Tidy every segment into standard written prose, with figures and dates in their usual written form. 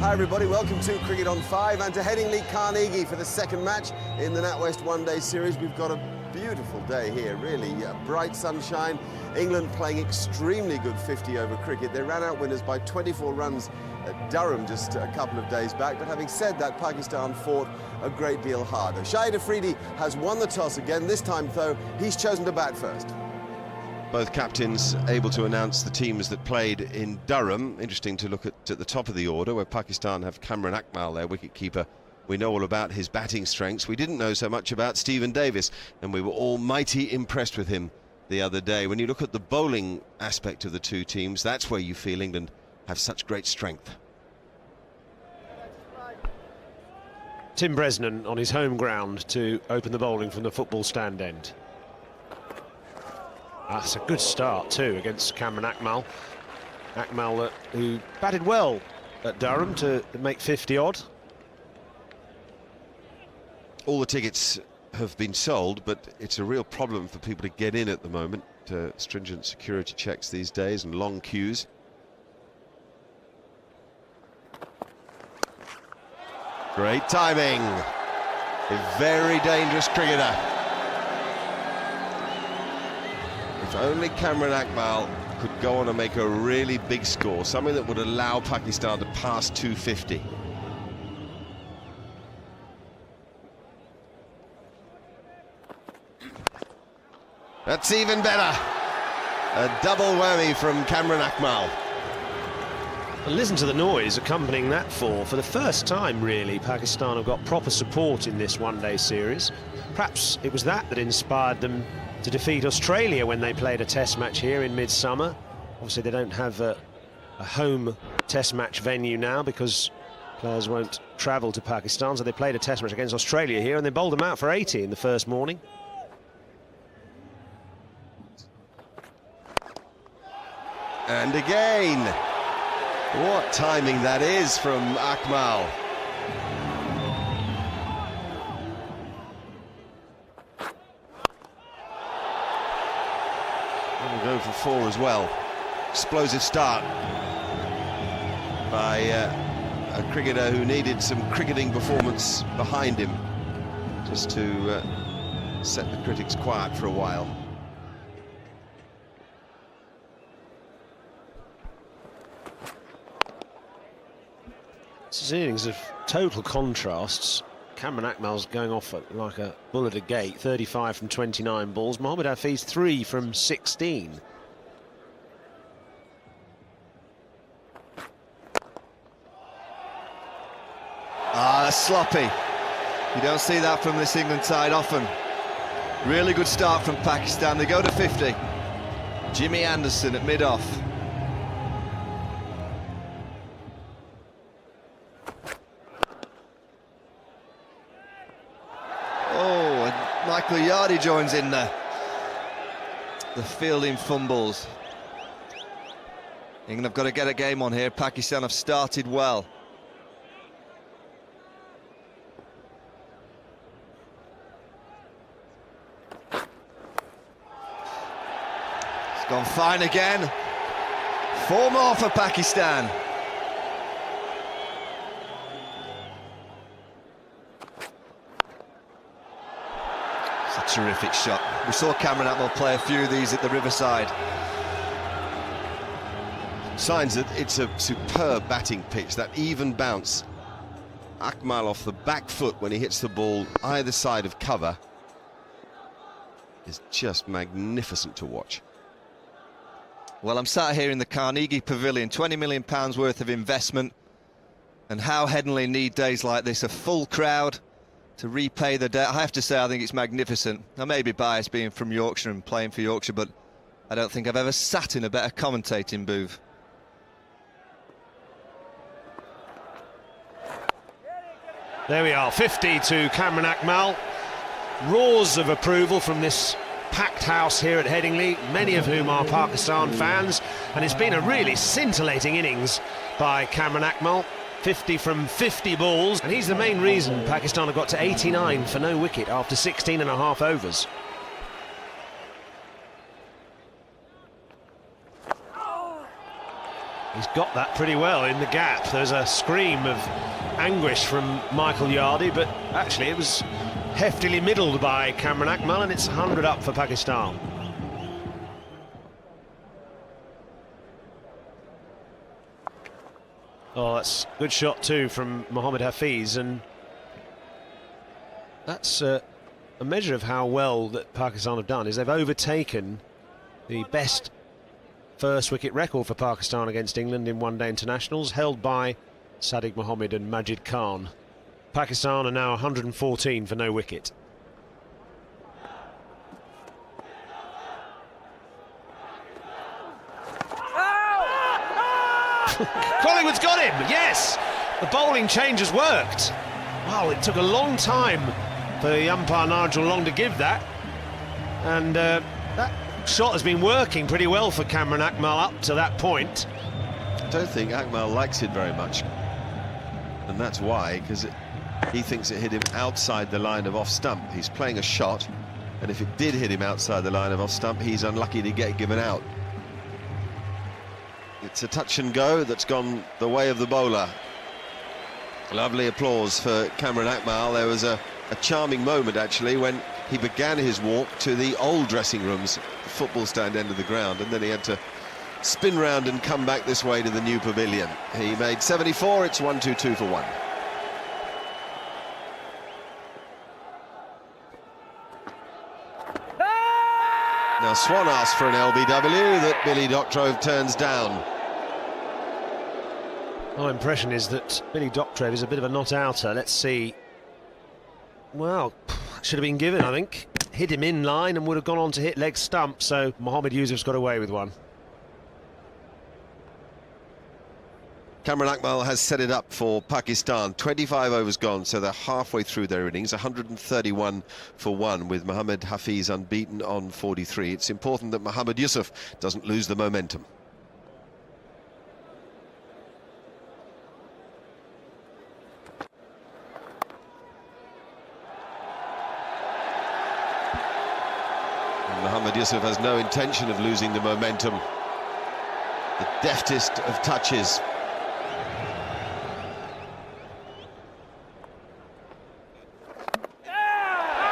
Hi everybody, welcome to Cricket on 5 and to Headingley Carnegie for the second match in the NatWest One-Day Series. We've got a beautiful day here, really. Bright sunshine. England playing extremely good 50-over cricket. They ran out winners by 24 runs at Durham just a couple of days back. But having said that, Pakistan fought a great deal harder. Shahid Afridi has won the toss again. This time, though, he's chosen to bat first. Both captains able to announce the teams that played in Durham. Interesting to look at the top of the order, where Pakistan have Kamran Akmal, their wicketkeeper. We know all about his batting strengths. We didn't know so much about Stephen Davis, and we were all mighty impressed with him the other day. When you look at the bowling aspect of the two teams, that's where you feel England have such great strength. Tim Bresnan on his home ground to open the bowling from the football stand end. That's a good start too against Kamran Akmal. Akmal who batted well at Durham to make 50-odd. All the tickets have been sold, but it's a real problem for people to get in at the moment. Stringent security checks these days and long queues. Great timing. A very dangerous cricketer. If only Kamran Akmal could go on and make a really big score, something that would allow Pakistan to pass 250. That's even better. A double whammy from Kamran Akmal. And listen to the noise accompanying that fall. For the first time, really, Pakistan have got proper support in this one-day series. Perhaps it was that inspired them to defeat Australia when they played a test match here in midsummer. Obviously they don't have a home test match venue now because players won't travel to Pakistan, so they played a test match against Australia here and they bowled them out for 80 in the first morning. And again, what timing that is from Akmal. Go for 4 as well. Explosive start by a cricketer who needed some cricketing performance behind him just to set the critics quiet for a while. This is innings of total contrasts. Kamran Akmal's going off like a bull at a gate, 35 from 29 balls. Mohammad Hafeez 3 from 16. That's sloppy. You don't see that from this England side often. Really good start from Pakistan. They go to 50. Jimmy Anderson at mid-off. Michael Yardy joins in there. The fielding fumbles. England have got to get a game on here. Pakistan have started well. It's gone fine again. 4 more for Pakistan. Terrific shot. We saw Kamran Akmal play a few of these at the Riverside. Signs that it's a superb batting pitch, that even bounce. Akmal off the back foot when he hits the ball either side of cover is just magnificent to watch. Well, I'm sat here in the Carnegie Pavilion, £20 million worth of investment, and how Headingley need days like this, a full crowd to repay the debt. I have to say, I think it's magnificent. I may be biased being from Yorkshire and playing for Yorkshire, but I don't think I've ever sat in a better commentating booth. There we are, 50 to Kamran Akmal. Roars of approval from this packed house here at Headingley, many of whom are Pakistan fans, and it's been a really scintillating innings by Kamran Akmal. 50 from 50 balls, and he's the main reason Pakistan have got to 89 for no wicket after 16 and a half overs. He's got that pretty well in the gap. There's a scream of anguish from Michael Yardy, but actually it was heftily middled by Cameron Akmal, and it's 100 up for Pakistan. Oh, that's a good shot too from Mohammad Hafiz, and that's a measure of how well that Pakistan have done, is they've overtaken the best first wicket record for Pakistan against England in one-day internationals, held by Sadiq Mohammed and Majid Khan. Pakistan are now 114 for no wicket. Collingwood's got him, yes! The bowling change has worked. Well, it took a long time for the umpire Nigel Long to give that, and that shot has been working pretty well for Cameron Akmal up to that point. I don't think Akmal likes it very much, and that's why, because he thinks it hit him outside the line of off stump. He's playing a shot, and if it did hit him outside the line of off stump, he's unlucky to get given out. It's a touch and go that's gone the way of the bowler. Lovely applause for Cameron Akmal. There was a charming moment actually when he began his walk to the old dressing rooms, the football stand end of the ground, and then he had to spin round and come back this way to the new pavilion. He made 74, it's 1-2-2 for 1. Now Swan asked for an LBW that Billy Doctrove turns down. My impression is that Billy Doctrove is a bit of a not-outer. Let's see. Well, should have been given, I think. Hit him in line and would have gone on to hit leg stump, so Mohammed Yusuf's got away with one. Cameron Akmal has set it up for Pakistan. 25 overs gone, so they're halfway through their innings. 131 for 1 with Mohammad Hafiz unbeaten on 43. It's important that Mohammad Yusuf doesn't lose the momentum. And Mohammad Yusuf has no intention of losing the momentum. The deftest of touches.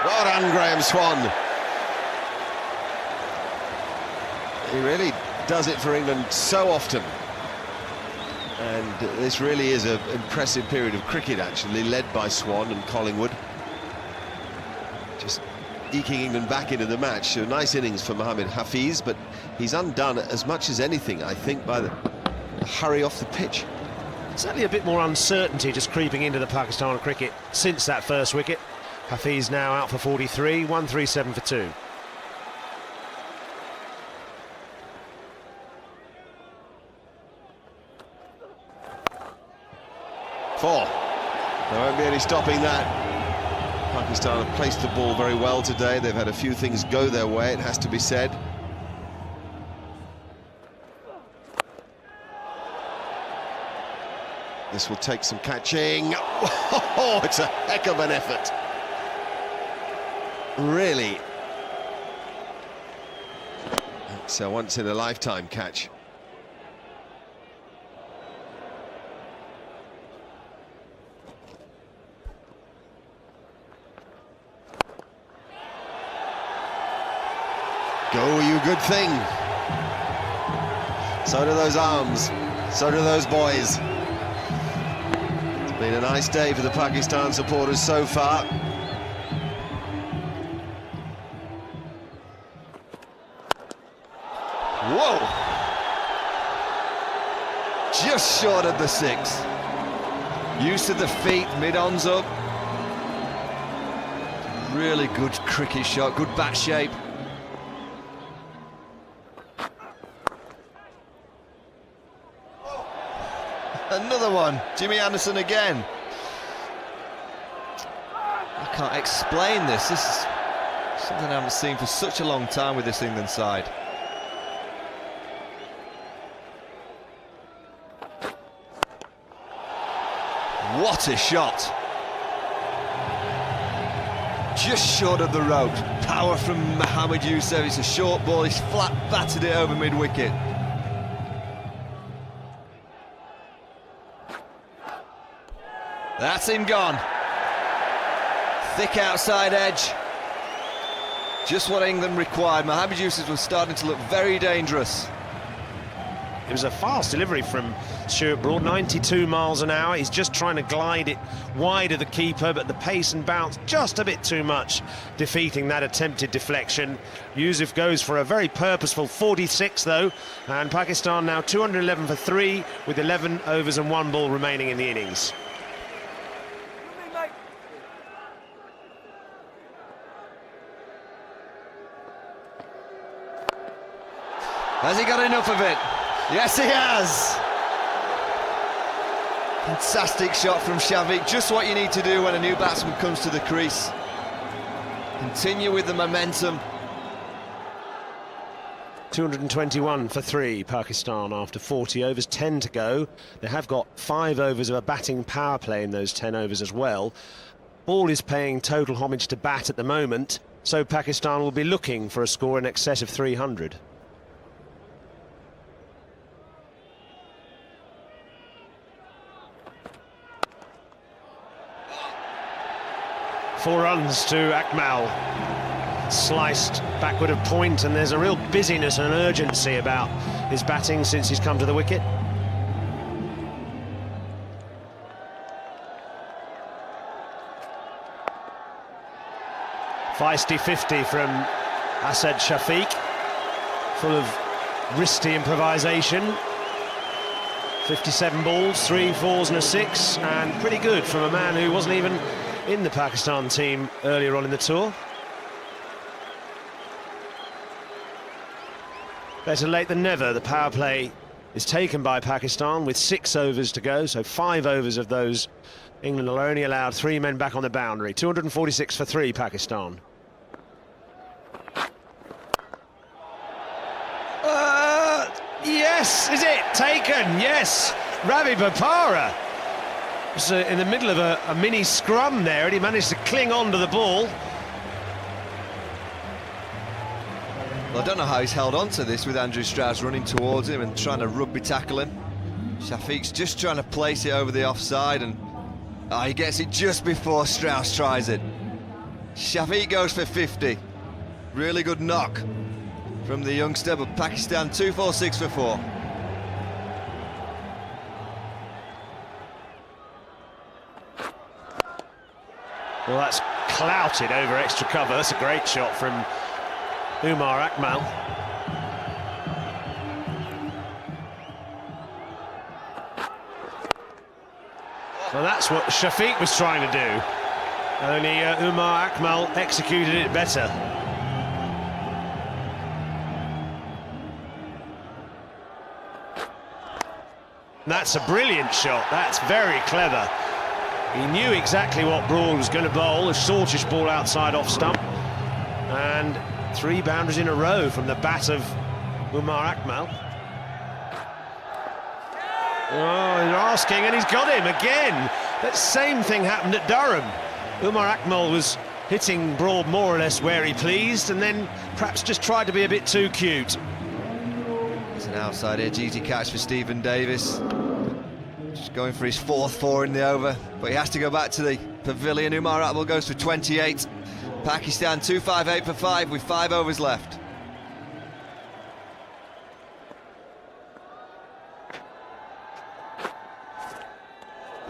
Well done, Graham Swan. He really does it for England so often. And this really is an impressive period of cricket, actually, led by Swan and Collingwood. Just eking England back into the match. So a nice innings for Mohammad Hafiz, but he's undone as much as anything, I think, by the hurry off the pitch. Certainly a bit more uncertainty just creeping into the Pakistan cricket since that first wicket. Hafiz now out for 43, 137 for 2. Four. There won't be any stopping that. Pakistan have placed the ball very well today. They've had a few things go their way, it has to be said. This will take some catching. Oh, it's a heck of an effort. Really. It's a once-in-a-lifetime catch. Go, you good thing. So do those arms. So do those boys. It's been a nice day for the Pakistan supporters so far. Whoa! Just short of the 6. Use of the feet, mid-ons up. Really good cricket shot, good bat shape. Another one, Jimmy Anderson again. I can't explain this. This is something I haven't seen for such a long time with this England side. What a shot! Just short of the rope. Power from Mohammad Yusuf. It's a short ball. He's flat battered it over mid-wicket. That's him gone. Thick outside edge. Just what England required. Mohamed Yusuf was starting to look very dangerous. It was a fast delivery from Stuart Broad, 92 miles an hour. He's just trying to glide it wide of the keeper, but the pace and bounce just a bit too much, defeating that attempted deflection. Yusuf goes for a very purposeful 46 though, and Pakistan now 211 for 3 with 11 overs and 1 ball remaining in the innings. Has he got enough of it? Yes, he has. Fantastic shot from Shafiq. Just what you need to do when a new batsman comes to the crease. Continue with the momentum. 221 for 3, Pakistan, after 40 overs, 10 to go. They have got 5 overs of a batting power play in those 10 overs as well. Ball is paying total homage to bat at the moment, so Pakistan will be looking for a score in excess of 300. Four runs to Akmal, sliced backward of point, and there's a real busyness and urgency about his batting since he's come to the wicket. Feisty 50 from Asad Shafiq, full of wristy improvisation. 57 balls, 3 fours and a 6, and pretty good from a man who wasn't even in the Pakistan team earlier on in the tour. Better late than never. The power play is taken by Pakistan with 6 overs to go, so 5 overs of those. England are only allowed 3 men back on the boundary. 246 for 3, Pakistan. Yes, is it? Taken, yes. Ravi Bopara was in the middle of a mini scrum there, and he managed to cling on to the ball. Well, I don't know how he's held on to this with Andrew Strauss running towards him and trying to rugby tackle him. Shafiq's just trying to place it over the offside, and he gets it just before Strauss tries it. Shafiq goes for 50. Really good knock from the youngster, but Pakistan 246 for 4. Well, that's clouted over extra cover. That's a great shot from Umar Akmal. Well, that's what Shafiq was trying to do. Only Umar Akmal executed it better. That's a brilliant shot. That's very clever. He knew exactly what Broad was going to bowl, a shortish ball outside off stump. And 3 boundaries in a row from the bat of Umar Akmal. Oh, they're asking, and he's got him again. That same thing happened at Durham. Umar Akmal was hitting Broad more or less where he pleased, and then perhaps just tried to be a bit too cute. It's an outside edge, easy catch for Stephen Davis. Just going for his 4th 4 in the over, but he has to go back to the pavilion. Umar Akmal goes for 28. Pakistan 258 for 5 with 5 overs left.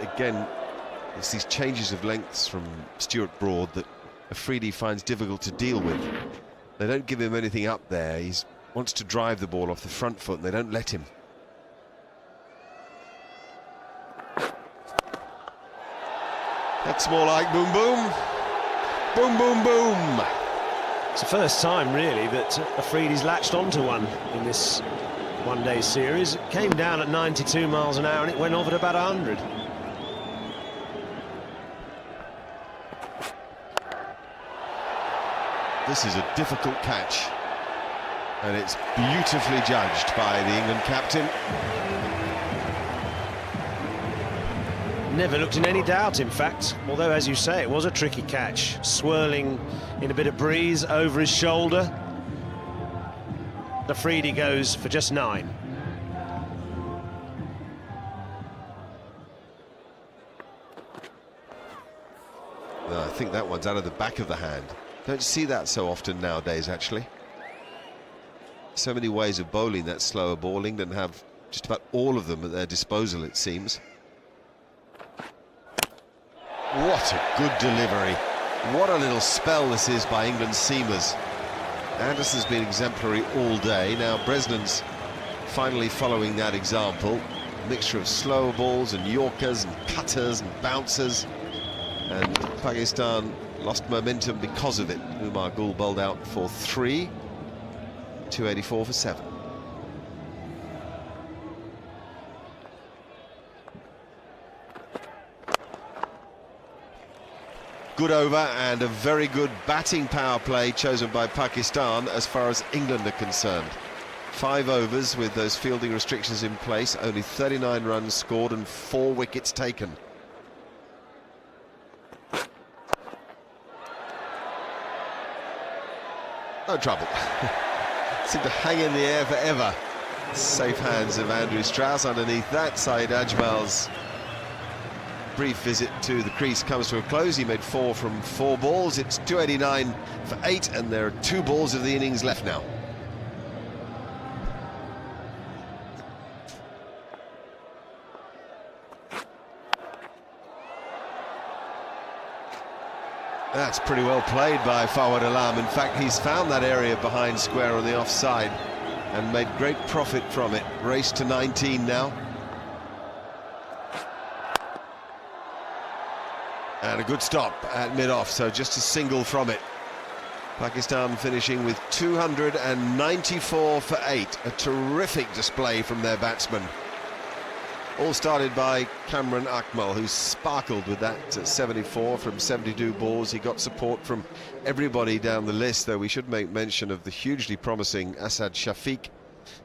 Again, it's these changes of lengths from Stuart Broad that Afridi finds difficult to deal with. They don't give him anything up there. He wants to drive the ball off the front foot, and they don't let him. That's more like boom, boom. Boom, boom, boom. It's the first time, really, that Afridi's latched onto one in this one-day series. It came down at 92 miles an hour, and it went off at about 100. This is a difficult catch, and it's beautifully judged by the England captain. Never looked in any doubt, in fact, although, as you say, it was a tricky catch. Swirling in a bit of breeze over his shoulder. Afridi goes for just 9. think that one's out of the back of the hand. Don't see that so often nowadays, actually. So many ways of bowling that slower ball. England have just about all of them at their disposal, it seems. What a good delivery. What a little spell this is by England's seamers. Anderson's been exemplary all day. Now Bresnan's finally following that example. A mixture of slower balls and yorkers and cutters and bouncers. And Pakistan lost momentum because of it. Umar Gul bowled out for 3. 284 for 7. Good over and a very good batting power play chosen by Pakistan as far as England are concerned. 5 overs with those fielding restrictions in place, only 39 runs scored and 4 wickets taken. No trouble. Seemed to hang in the air forever. Safe hands of Andrew Strauss underneath that. Saeed Ajmal's brief visit to the crease comes to a close. He made 4 from 4 balls. It's 289 for 8, and there are 2 balls of the innings left now. That's pretty well played by Fawad Alam. In fact, he's found that area behind square on the offside and made great profit from it. Race to 19 now. And a good stop at mid-off, so just a single from it. Pakistan finishing with 294 for 8. A terrific display from their batsmen. All started by Kamran Akmal, who sparkled with that 74 from 72 balls. He got support from everybody down the list, though we should make mention of the hugely promising Asad Shafiq.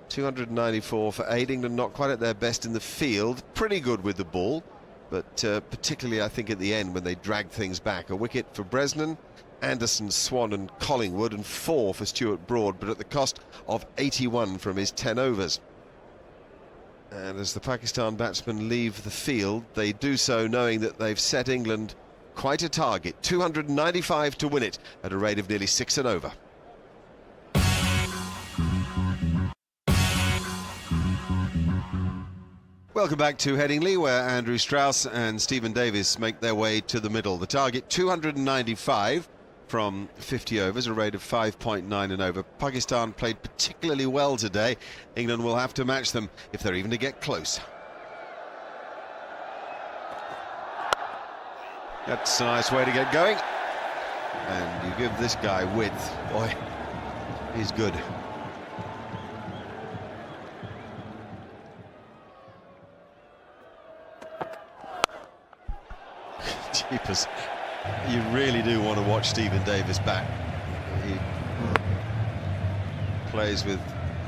294 for 8. England not quite at their best in the field. Pretty good with the ball, but particularly I think at the end when they dragged things back. A wicket for Bresnan, Anderson, Swan and Collingwood, and 4 for Stuart Broad, but at the cost of 81 from his 10 overs. And as the Pakistan batsmen leave the field, they do so knowing that they've set England quite a target. 295 to win it at a rate of nearly 6 and over. Welcome back to Headingley, where Andrew Strauss and Stephen Davis make their way to the middle. The target 295 from 50 overs, a rate of 5.9 and over. Pakistan played particularly well today. England will have to match them if they're even to get close. That's a nice way to get going. And you give this guy width. Boy, he's good. Jeepers. You really do want to watch Stephen Davis back. He plays with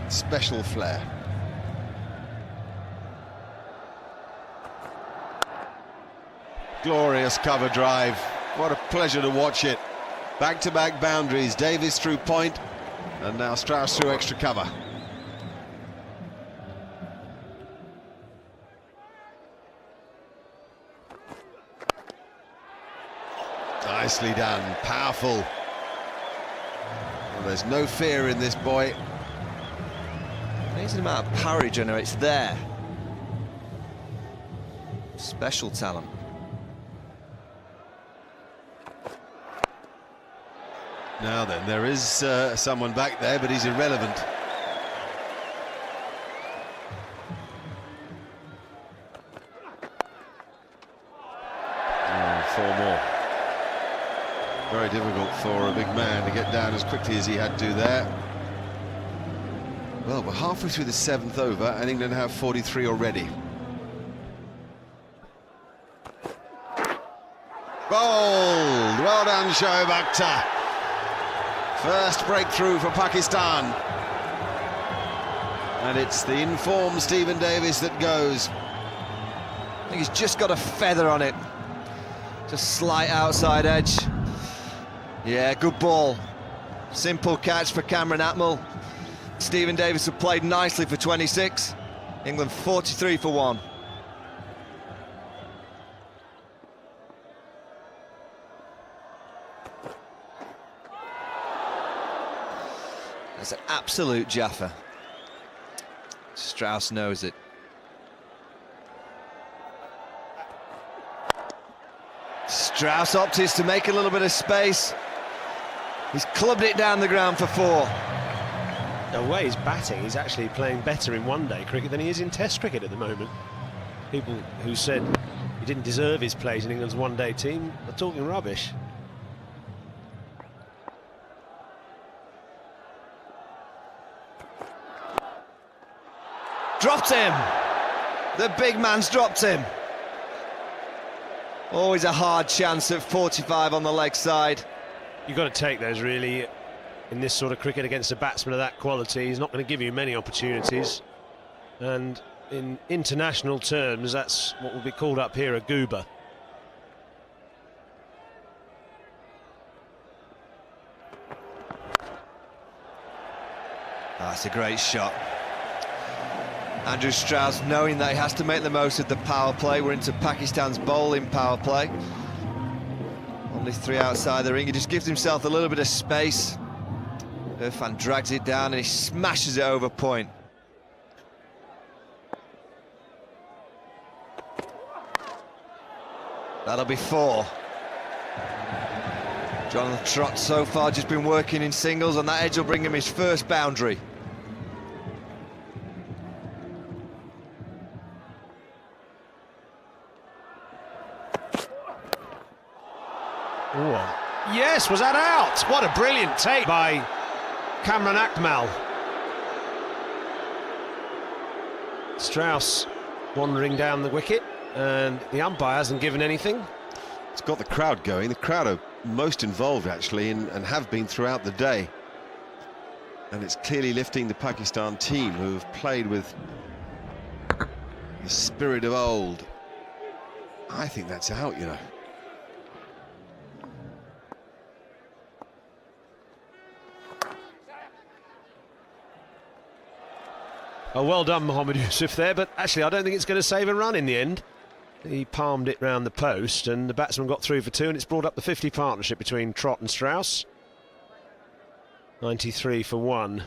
special flair. Glorious cover drive. What a pleasure to watch it. Back-to-back boundaries. Davis through point, and now Strauss through extra cover. Nicely done, powerful. Well, there's no fear in this boy. Amazing amount of power he generates there. Special talent. Now then, there is someone back there, but he's irrelevant. Four more. Very difficult for a big man to get down as quickly as he had to there. Well, we're halfway through the 7th over, and England have 43 already. Bowled! Well done, Shoaib Akhtar. First breakthrough for Pakistan. And it's the informed Stephen Davis that goes. I think he's just got a feather on it. Just slight outside edge. Yeah, good ball. Simple catch for Kamran Akmal. Stephen Davis have played nicely for 26. England 43 for 1. That's an absolute jaffer. Strauss knows it. Strauss opted to make a little bit of space. He's clubbed it down the ground for 4. The way he's batting, he's actually playing better in one-day cricket than he is in Test cricket at the moment. People who said he didn't deserve his place in England's one-day team are talking rubbish. Dropped him! The big man's dropped him. Always a hard chance at 45 on the leg side. You've got to take those, really, in this sort of cricket against a batsman of that quality. He's not going to give you many opportunities. And in international terms, that's what will be called up here a goober. That's a great shot. Andrew Strauss knowing that he has to make the most of the power play. We're into Pakistan's bowling power play. Only 3 outside the ring. He just gives himself a little bit of space. Irfan drags it down and he smashes it over point. That'll be 4. Jonathan Trott so far just been working in singles, and that edge will bring him his first boundary. Ooh. Yes, was that out? What a brilliant take by Cameron Akmal. Strauss wandering down the wicket, and the umpire hasn't given anything. It's got the crowd going. The crowd are most involved, actually, and have been throughout the day. And it's clearly lifting the Pakistan team, who have played with the spirit of old. I think that's out, you know. Oh, well done, Mohammad Yusuf there, but actually I don't think it's going to save a run in the end. He palmed it round the post and the batsman got through for 2, and it's brought up the 50 partnership between Trott and Strauss. 93 for 1.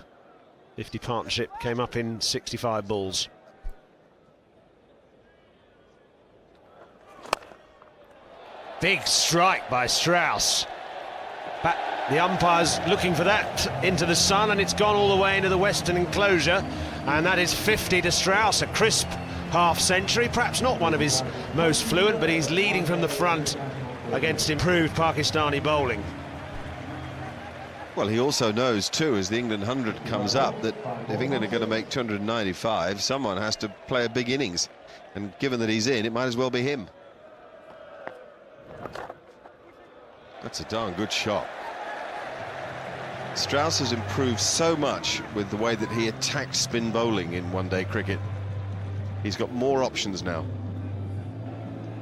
50 partnership came up in 65 balls. Big strike by Strauss. The umpire's looking for that into the sun, and it's gone all the way into the western enclosure, and that is 50 to Strauss, a crisp half-century, perhaps not one of his most fluent, but he's leading from the front against improved Pakistani bowling. Well, he also knows too, as the England 100 comes up, that if England are going to make 295, someone has to play a big innings, and given that he's in, it might as well be him. That's a darn good shot. Strauss has improved so much with the way that he attacks spin bowling in one-day cricket. He's got more options now.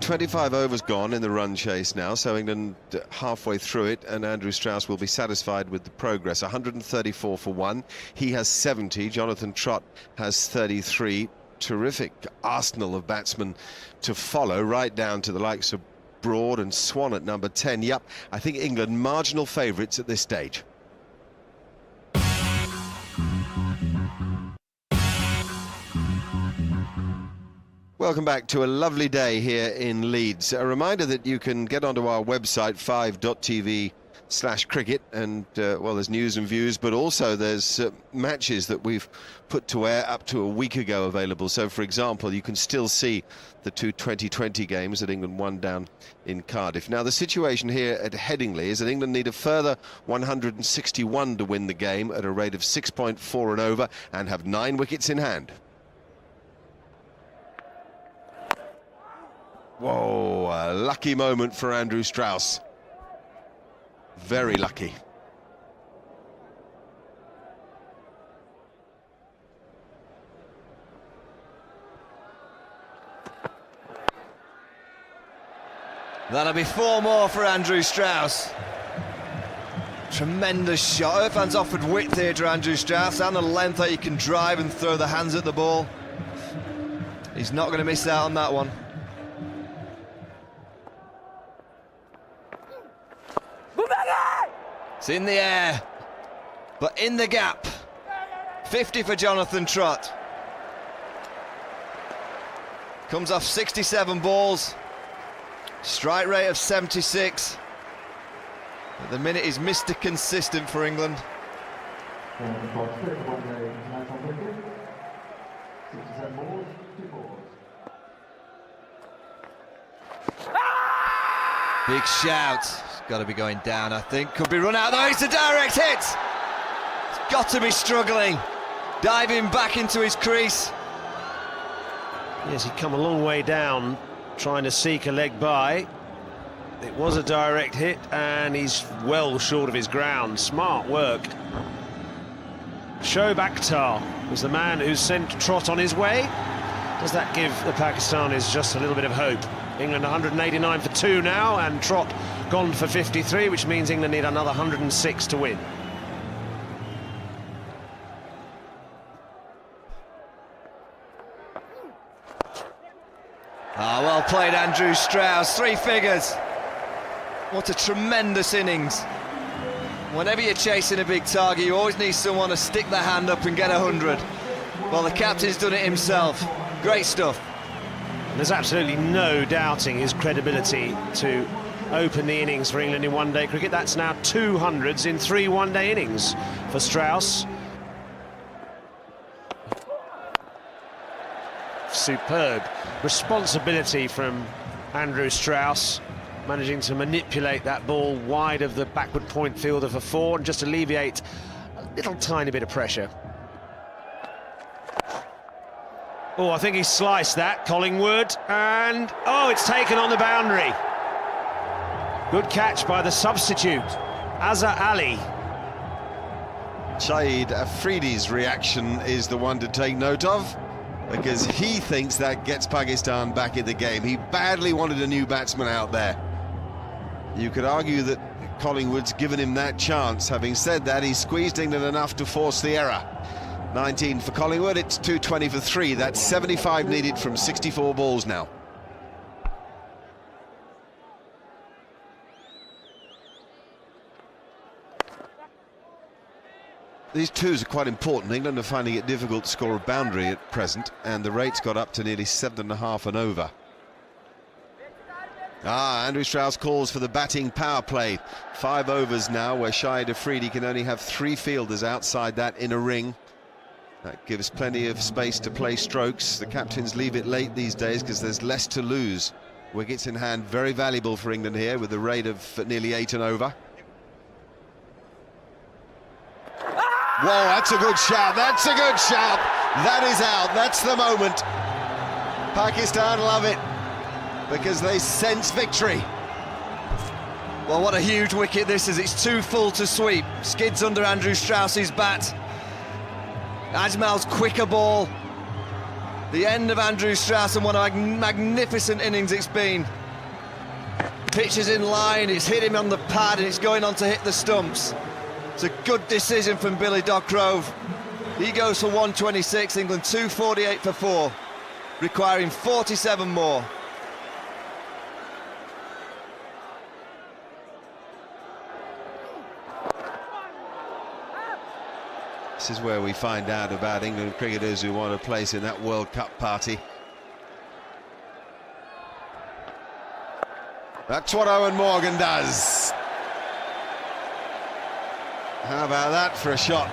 25 overs gone in the run chase now, so England halfway through it, and Andrew Strauss will be satisfied with the progress. 134 for 1. He has 70. Jonathan Trott has 33. Terrific arsenal of batsmen to follow, right down to the likes of Broad and Swan at number 10. Yep, I think England marginal favourites at this stage. Welcome back to a lovely day here in Leeds. A reminder that you can get onto our website 5.tv/cricket, and well, there's news and views, but also there's matches that we've put to air up to a week ago available. So for example, you can still see the 2 2020 games that England won down in Cardiff. Now the situation here at Headingley is that England need a further 161 to win the game at a rate of 6.4 and over, and have 9 wickets in hand. Whoa, a lucky moment for Andrew Strauss. Very lucky. That'll be 4 more for Andrew Strauss. Tremendous shot. Irfan's offered width here to Andrew Strauss, and the length that he can drive and throw the hands at the ball. He's not going to miss out on that one. It's in the air, but in the gap. 50 for Jonathan Trott. Comes off 67 balls. Strike rate of 76. At the minute, he's Mr. Consistent for England. Big shout. It's got to be going down, I think. Could be run out though. It's a direct hit. It's got to be struggling. Diving back into his crease. Yes, he'd come a long way down, trying to seek a leg by. It was a direct hit, and he's well short of his ground. Smart work. Shoaib Akhtar was the man who sent Trott on his way. Does that give the Pakistanis just a little bit of hope? England 189 for 2 now, and Trott gone for 53, which means England need another 106 to win. Ah, well played, Andrew Strauss. 3 figures. What a tremendous innings. Whenever you're chasing a big target, you always need someone to stick their hand up and get 100. Well, the captain's done it himself. Great stuff. There's absolutely no doubting his credibility to open the innings for England in one-day cricket. That's now 200s in 3 one-day innings for Strauss. Superb responsibility from Andrew Strauss, managing to manipulate that ball wide of the backward point fielder for 4 and just alleviate a little tiny bit of pressure. Oh, I think he sliced that, Collingwood, and oh, it's taken on the boundary. Good catch by the substitute, Azhar Ali. Shahid Afridi's reaction is the one to take note of, because he thinks that gets Pakistan back in the game. He badly wanted a new batsman out there. You could argue that Collingwood's given him that chance. Having said that, he squeezed England enough to force the error. 19 for Collingwood, it's 220 for 3. That's 75 needed from 64 balls now. These twos are quite important. England are finding it difficult to score a boundary at present, and the rate's got up to nearly 7.5 and over. Andrew Strauss calls for the batting power play. 5 overs now, where Shahid Afridi can only have 3 fielders outside that inner ring. That gives plenty of space to play strokes. The captains leave it late these days because there's less to lose. Wickets in hand, very valuable for England here with a rate of nearly 8 and over. Whoa, that's a good shout, that's a good shout. That is out, that's the moment. Pakistan love it because they sense victory. Well, what a huge wicket this is. It's too full to sweep. Skids under Andrew Strauss's bat. Ajmal's quicker ball. The end of Andrew Strauss, and what a magnificent innings it's been. Pitch is in line, it's hit him on the pad and it's going on to hit the stumps. It's a good decision from Billy Dockrove. He goes for 126, England 248 for 4, requiring 47 more. This is where we find out about England cricketers who want a place in that World Cup party. That's what Owen Morgan does. How about that for a shot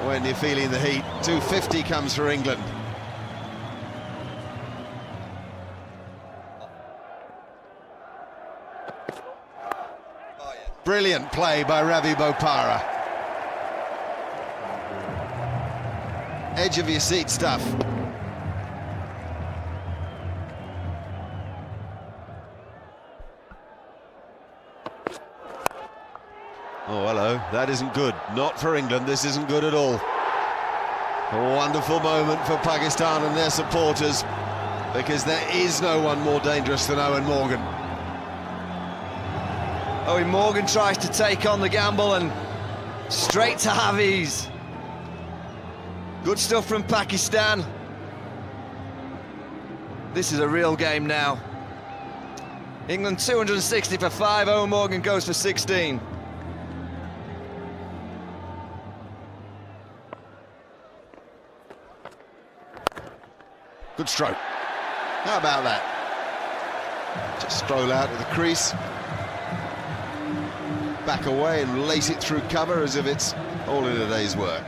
when you're feeling the heat? 250 comes for England. Brilliant play by Ravi Bopara. Edge of your seat stuff. Oh, hello, that isn't good. Not for England, this isn't good at all. A wonderful moment for Pakistan and their supporters, because there is no one more dangerous than Owen Morgan. Owen Morgan tries to take on the gamble and straight to Hafiz. Good stuff from Pakistan. This is a real game now. England 260 for 5, Owen Morgan goes for 16. Good stroke. How about that? Just stroll out of the crease, back away and lace it through cover as if it's all in a day's work.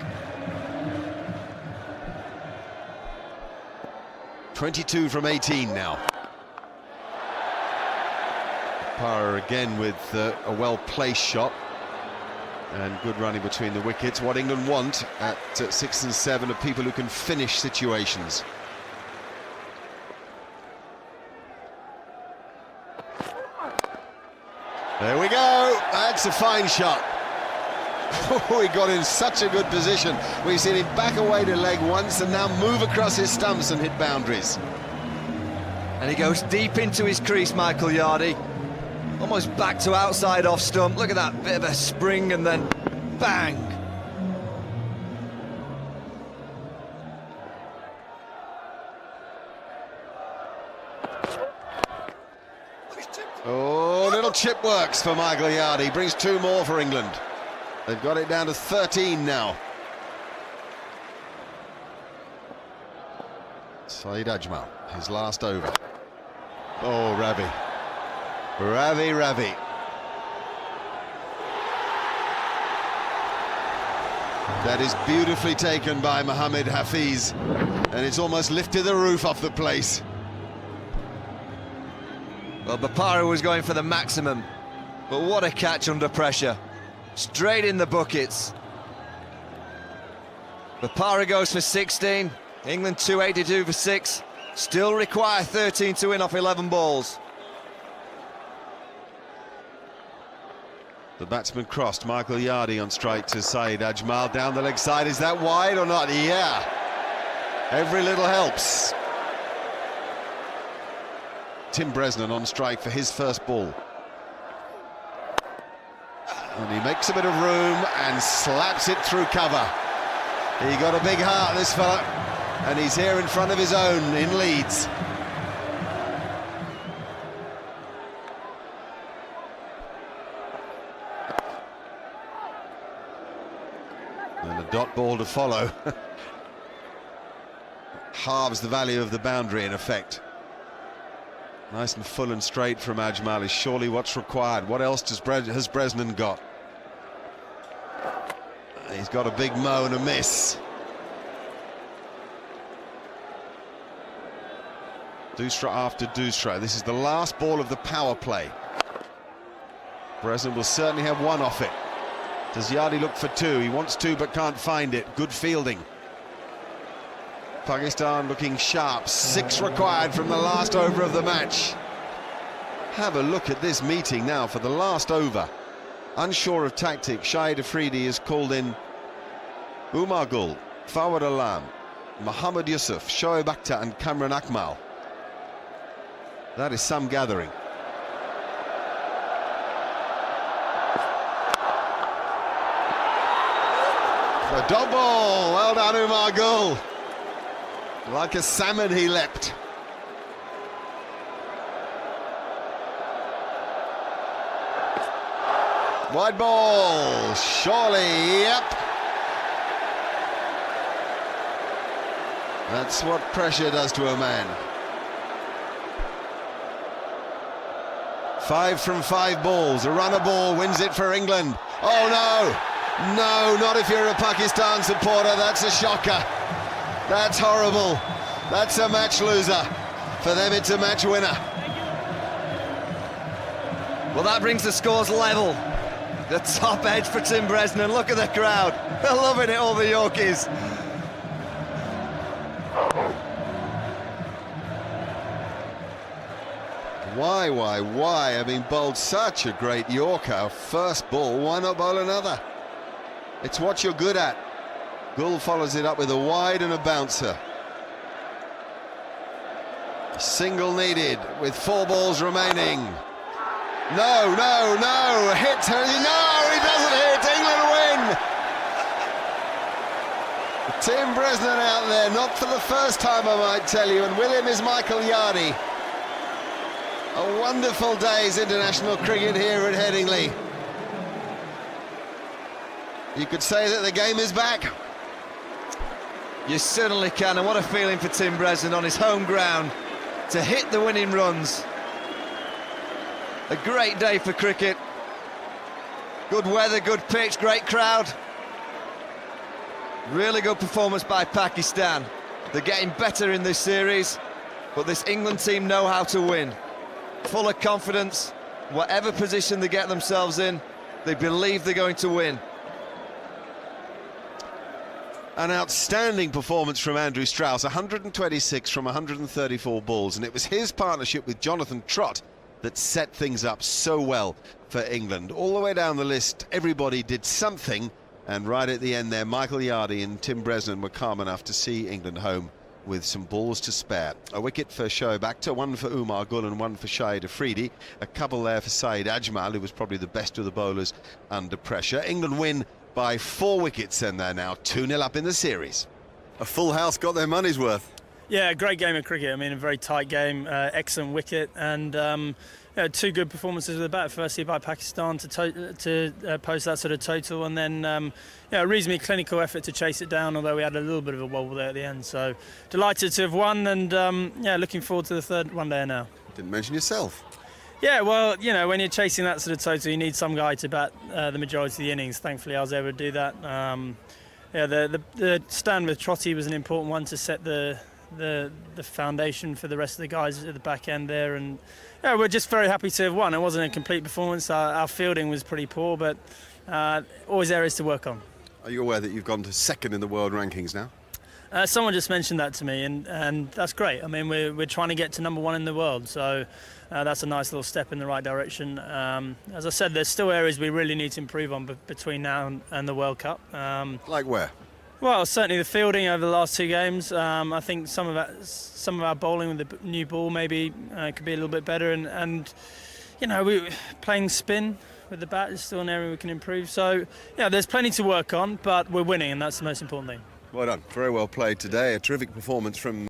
22 from 18 now. Parra again with a well-placed shot and good running between the wickets. What England want at 6 and 7 are people who can finish situations. There we go. That's a fine shot. He got in such a good position. We've seen him back away to leg once and now move across his stumps and hit boundaries. And he goes deep into his crease, Michael Yardy. Almost back to outside off stump. Look at that bit of a spring and then bang. Oh, little chip works for Michael Yardy. Brings 2 more for England. They've got it down to 13 now. Saeed Ajmal, his last over. Oh, Ravi. Ravi. That is beautifully taken by Mohammad Hafiz, and it's almost lifted the roof off the place. Well, Parra was going for the maximum, but what a catch under pressure. Straight in the buckets. Parra goes for 16. England 282 for 6. Still require 13 to win off 11 balls. The batsman crossed. Michael Yardy on strike to Saeed Ajmal. Down the leg side. Is that wide or not? Yeah. Every little helps. Tim Bresnan on strike for his first ball. And he makes a bit of room and slaps it through cover. He got a big heart, this fella, and he's here in front of his own in Leeds. And a dot ball to follow. Halves the value of the boundary in effect. Nice and full and straight from Ajmal is surely what's required. What else has Bresnan got? He's got a big mo and a miss. Doosra after Doosra. This is the last ball of the power play. Bresnan will certainly have 1 off it. Does Yardy look for 2? He wants 2 but can't find it. Good fielding. Pakistan looking sharp. 6 required from the last over of the match. Have a look at this meeting now for the last over. Unsure of tactics, Shahid Afridi has called in Umar Gul, Fawad Alam, Muhammad Yusuf, Shoaib Akhtar and Kamran Akmal. That is some gathering. A dot ball. Well done, Umar Gul. Like a salmon he leapt. Wide ball, surely, yep. That's what pressure does to a man. 5 from 5 balls, a runner ball wins it for England. Oh no, no, not if you're a Pakistan supporter, that's a shocker. That's horrible. That's a match loser. For them, it's a match winner. Well, that brings the scores level. The top edge for Tim Bresnan. Look at the crowd. They're loving it, all the Yorkies. Why? I mean, bowled such a great Yorker. First ball, why not bowl another? It's what you're good at. Gul follows it up with a wide and a bouncer. Single needed with 4 balls remaining. No, hit, no, he doesn't hit, England win! Tim Bresnan out there, not for the first time I might tell you, and with him is Michael Yardy. A wonderful day's international cricket here at Headingley. You could say that the game is back. You certainly can, and what a feeling for Tim Bresnan on his home ground to hit the winning runs. A great day for cricket. Good weather, good pitch, great crowd. Really good performance by Pakistan. They're getting better in this series, but this England team know how to win. Full of confidence, whatever position they get themselves in, they believe they're going to win. An outstanding performance from Andrew Strauss, 126 from 134 balls, and it was his partnership with Jonathan Trott that set things up so well for England. All the way down the list, everybody did something, and right at the end there, Michael Yardy and Tim Bresnan were calm enough to see England home with some balls to spare. A wicket for Shoaib Akhtar, one for Umar Gul and one for Shahid Afridi. A couple there for Saeed Ajmal, who was probably the best of the bowlers under pressure. England win by 4 wickets, and they're now 2-0 up in the series. A full house got their money's worth. Yeah, a great game of cricket. I mean, a very tight game, excellent wicket, and two good performances with the bat. Firstly by Pakistan to post that sort of total, and then a reasonably clinical effort to chase it down, although we had a little bit of a wobble there at the end. So delighted to have won, and looking forward to the third one day now. Didn't mention yourself. Yeah, well, when you're chasing that sort of total, you need some guy to bat the majority of the innings. Thankfully, I was able to do that. The stand with Trotty was an important one to set the foundation for the rest of the guys at the back end there, and we're just very happy to have won. It wasn't a complete performance. Our fielding was pretty poor, but always areas to work on. Are you aware that you've gone to second in the world rankings now? Someone just mentioned that to me, and that's great. I mean, we're trying to get to number 1 in the world, so that's a nice little step in the right direction. As I said, there's still areas we really need to improve on between now and the World Cup. Like where? Well, certainly the fielding over the last 2 games. I think some of our bowling with the new ball maybe could be a little bit better, and we playing spin with the bat is still an area we can improve. So there's plenty to work on, but we're winning, and that's the most important thing. Well done. Very well played today. A terrific performance from